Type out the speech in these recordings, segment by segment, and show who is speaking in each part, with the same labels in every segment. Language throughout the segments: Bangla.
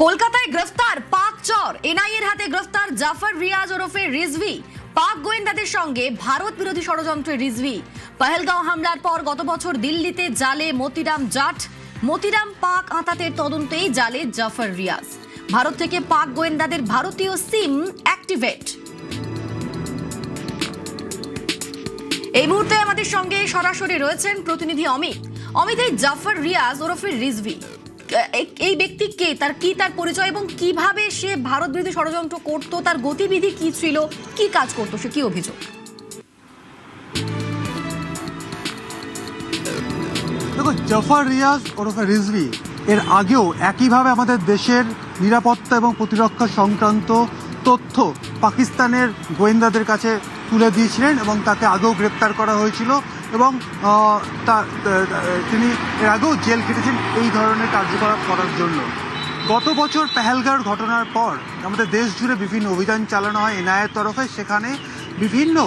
Speaker 1: কলকাতায় গ্রেফতার পাক চর, এনআইএর হাতে গ্রেফতার জাফর রিয়াজ ওরফে রিজভি। পাক গোয়েন্দাদের সঙ্গে ভারত বিরোধী ষড়যন্ত্রে রিজভি। পহেলগাঁও হামলার পর গত বছর দিল্লিতে জালে মতিরাম জাট, মতিরাম পাক আঁতাতের তদন্তেই জালে জাফর রিয়াজ। ভারত থেকে পাক গোয়েন্দাদের ভারতীয় সিম অ্যাক্টিভেট। এই মুহূর্তে আমাদের সঙ্গে সরাসরি রয়েছেন প্রতিনিধি অমিত। অমিত, এই জাফর রিয়াজ ওরফে রিজভি, এই ব্যক্তি কে, তার পরিচয় এবং কিভাবে সে ভারত বিরোধী ষড়যন্ত্র করতো, তার গতিবিধি কি ছিল, কি কাজ করতো, সে কি অভিযোগ?
Speaker 2: দেখো, জাফর রিয়াজ ওরফে রিজভি এর আগেও একইভাবে আমাদের দেশের নিরাপত্তা এবং প্রতিরক্ষা সংক্রান্ত তথ্য পাকিস্তানের গোয়েন্দাদের কাছে তুলে দিয়েছিলেন এবং তাকে আগেও গ্রেপ্তার করা হয়েছিল এবং তিনি এর আগেও জেল খেটেছেন এই ধরনের কার্যকলাপ করার জন্য। গত বছর পেহেলগাঁওয়ের ঘটনার পর আমাদের দেশ জুড়ে বিভিন্ন অভিযান চালানো হয় এনআইএর তরফে। সেখানে বিভিন্ন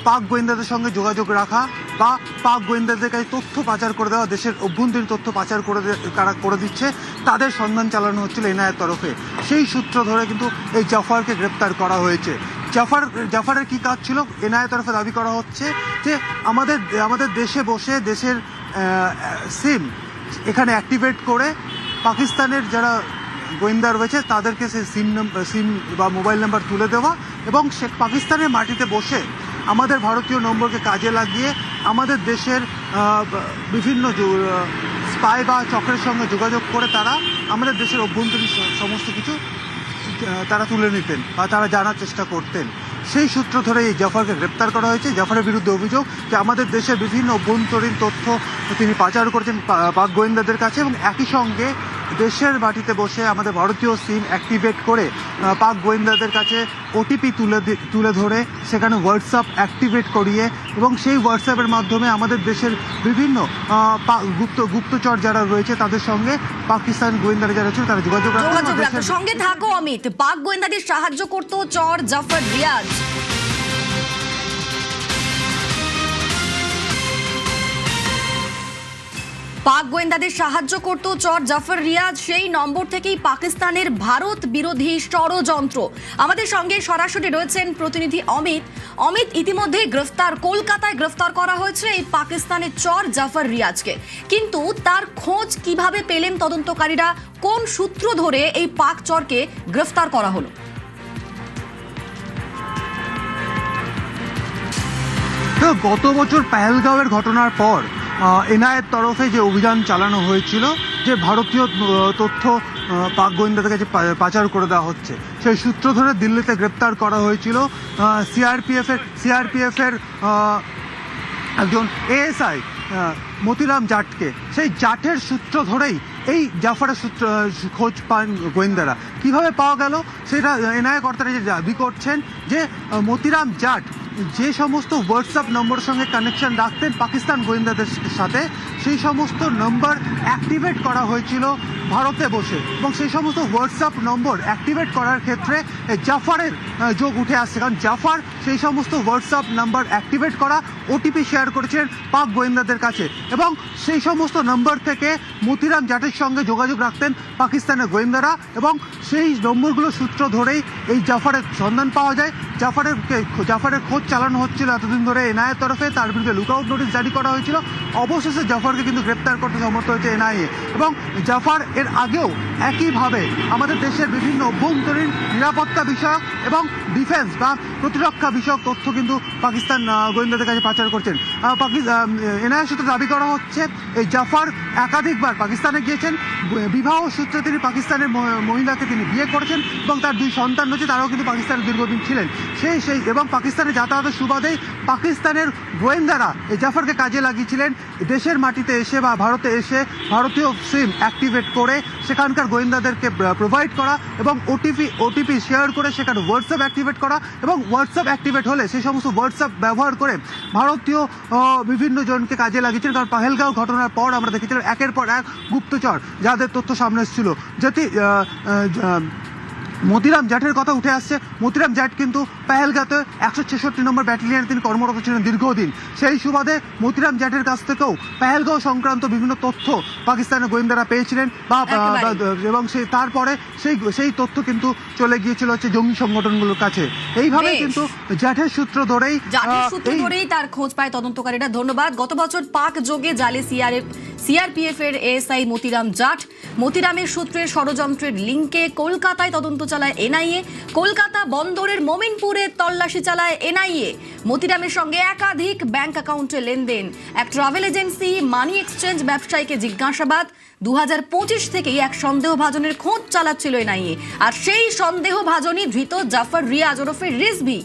Speaker 2: পাক গোয়েন্দাদের সঙ্গে যোগাযোগ রাখা বা পাক গোয়েন্দাদের কাছে তথ্য পাচার করে দেওয়া, দেশের অভ্যন্তরীণ তথ্য পাচার করে দিচ্ছে, তাদের সন্ধান চালানো হচ্ছিল এনআইএর তরফে। সেই সূত্র ধরে কিন্তু এই জাফরকে গ্রেপ্তার করা হয়েছে। জাফরের কি কাজ ছিল এনআইএর তরফে দাবি করা হচ্ছে যে আমাদের দেশে বসে দেশের সিম এখানে অ্যাক্টিভেট করে পাকিস্তানের যারা গোয়েন্দা রয়েছে তাদেরকে সেই সিম বা মোবাইল নাম্বার তুলে দেওয়া এবং সে পাকিস্তানের মাটিতে বসে আমাদের ভারতীয় নম্বরকে কাজে লাগিয়ে আমাদের দেশের বিভিন্ন স্পাই বা চক্রের সঙ্গে যোগাযোগ করে তারা আমাদের দেশের অভ্যন্তরীণ সমস্ত কিছু তারা তুলে নিতেন বা তারা জানার চেষ্টা করতেন। সেই সূত্র ধরে এই জাফরকে গ্রেপ্তার করা হয়েছে। জাফরের বিরুদ্ধে অভিযোগ যে আমাদের দেশের বিভিন্ন অভ্যন্তরীণ তথ্য তিনি পাচার করেছেন পাক গোয়েন্দাদের কাছে এবং একই সঙ্গে দেশের মাটিতে বসে আমাদের ভারতীয় সিম অ্যাক্টিভেট করে পাক গোয়েন্দাদের কাছে ওটিপি তুলে ধরে সেখানে হোয়াটসঅ্যাপ অ্যাক্টিভেট করিয়ে এবং সেই হোয়াটসঅ্যাপের মাধ্যমে আমাদের দেশের বিভিন্ন গুপ্তচর যারা রয়েছে তাদের সঙ্গে পাকিস্তান গোয়েন্দারা যারা ছিল তারা যোগাযোগ রাখতো।
Speaker 1: সঙ্গে থাকো অমিত। পাক গোয়েন্দাদের সাহায্য করতো চর জাফর রিয়াজ। পাক গোয়েন্দাদের সাহায্য করত চর জাফর রিয়াজ, সেই নম্বর থেকেই পাকিস্তানের ভারত বিরোধী ষড়যন্ত্র। আমাদের সঙ্গে সরাসরি রয়েছেন প্রতিনিধি অমিত। অমিত, ইতিমধ্যে কলকাতায় গ্রেফতার করা হয়েছে এই পাকিস্তানের চর জাফর রিয়াজকে, কিন্তু তার খোঁজ কিভাবে পেলেন তদন্তকারীরা? কোন সূত্র ধরে এই পাক চরকে গ্রেফতার করা হলো?
Speaker 2: গত বছর পেহেলগাঁওয়ের ঘটনার পর এনআইএর তরফে যে অভিযান চালানো হয়েছিল, যে ভারতীয় তথ্য পাক গোয়েন্দাদের কাছে পাচার করে দেওয়া হচ্ছে, সেই সূত্র ধরে দিল্লিতে গ্রেপ্তার করা হয়েছিল সিআরপিএফের একজন এএসআই মতিরাম জাটকে। সেই জাটের সূত্র ধরেই এই জাফরের খোঁজ পান গোয়েন্দারা। কিভাবে পাওয়া গেল সেটা এনআইএ কর্তারা যে দাবি করছেন যে মতিরাম জাট যে সমস্ত হোয়াটসঅ্যাপ নম্বরের সঙ্গে কানেকশন রাখতেন পাকিস্তান গোয়েন্দাদের সাথে, সেই সমস্ত নম্বর অ্যাক্টিভেট করা হয়েছিল ভারতে বসে এবং সেই সমস্ত হোয়াটসঅ্যাপ নম্বর অ্যাক্টিভেট করার ক্ষেত্রে জাফরের যোগ উঠে আসছে। কারণ জাফর সেই সমস্ত হোয়াটসঅ্যাপ নাম্বার অ্যাক্টিভেট করা ওটিপি শেয়ার করেছিলেন পাক গোয়েন্দাদের কাছে এবং সেই সমস্ত নম্বর থেকে মতিরাম জাটের সঙ্গে যোগাযোগ রাখতেন পাকিস্তানের গোয়েন্দারা এবং সেই নম্বরগুলো সূত্র ধরেই এই জাফরের সন্ধান পাওয়া যায়। জাফরের খোঁজ চালানো হচ্ছিল এতদিন ধরে এনআইএর তরফে, তার বিরুদ্ধে লুকআউট নোটিশ জারি করা হয়েছিল। অবশেষে জাফরকে কিন্তু গ্রেপ্তার করতে সমর্থ হয়েছে এনআইএ এবং জাফর এর আগেও একইভাবে আমাদের দেশের বিভিন্ন অভ্যন্তরীণ নিরাপত্তা বিষয়ক এবং ডিফেন্স বা প্রতিরক্ষা বিষয়ক তথ্য কিন্তু পাকিস্তান গোয়েন্দাদের কাছে পাচার করছেন। এনআইএ সূত্রে দাবি করা হচ্ছে এই জাফর একাধিকবার পাকিস্তানে গিয়েছেন, বিবাহ সূত্রে তিনি পাকিস্তানের মহিলাকে তিনি বিয়ে করেছেন এবং তার 2 সন্তান রয়েছে, তারাও কিন্তু পাকিস্তানে দীর্ঘদিন ছিলেন। সেই এবং পাকিস্তানে যাতায়াতের সুবাদেই পাকিস্তানের গোয়েন্দারা এই জাফরকে কাজে লাগিয়েছিলেন দেশের মাটিতে এসে বা ভারতে এসে ভারতীয় সিম অ্যাক্টিভেট করে সেখানকার গোয়েন্দাদেরকে প্রোভাইড করা এবং ওটিপি শেয়ার করে সেখানে হোয়াটসঅ্যাপ অ্যাক্টিভেট করা এবং হোয়াটসঅ্যাপ অ্যাক্টিভেট হলে সেই সমস্ত হোয়াটসঅ্যাপ ব্যবহার করে ভারতীয় বিভিন্ন জনকে কাজে লাগিয়েছিলেন। কারণ পেহেলগাঁও ঘটনার পর আমরা দেখেছিলাম একের পর এক গুপ্তচর যাদের তথ্য সামনে এসেছিল, মতিরাম জাটের কথা উঠে আসছে। মতিরাম জাট কিন্তু পেহেলগাঁতে 166 নম্বর ব্যাটালিয়নে তিনি কর্মরত ছিলেন দীর্ঘদিন। সেই সুবাদে মতিরাম জাটের কাছ থেকেও পেহেলগাঁও সংক্রান্ত বিভিন্ন তথ্য পাকিস্তানের গোয়েন্দারা পেয়েছিলেন এবং তারপরে সেই তথ্য কিন্তু চলে গিয়েছিল হচ্ছে জঙ্গি সংগঠনগুলোর কাছে। এইভাবে কিন্তু জাটের সূত্র ধরেই
Speaker 1: তার খোঁজ পায় তদন্তকারীরা। ধন্যবাদ। গত বছর পাক যোগে জালে সিআরপিএফ এর এএসআই মতিরাম জাট, মতিরামের সূত্রে ষড়যন্ত্রের লিঙ্কে কলকাতায় তদন্ত চালায় এনআইএ, কলকাতা বন্দরের মোমিনপুরে তল্লাশি চালায় এনআইএ। মতিরামের সঙ্গে একাধিক ব্যাংক অ্যাকাউন্টে লেনদেন, এক ট্রাভেল এজেন্সি, মানি এক্সচেঞ্জ ব্যবসায়ীকে জিজ্ঞাসাবাদ। 2025 থেকেই এক সন্দেহভাজনের খোঁজ চালাচ্ছিল এনআইএ, আর সেই সন্দেহভাজনই ধৃত জাফর রিয়াজ ওরফে রিজভি।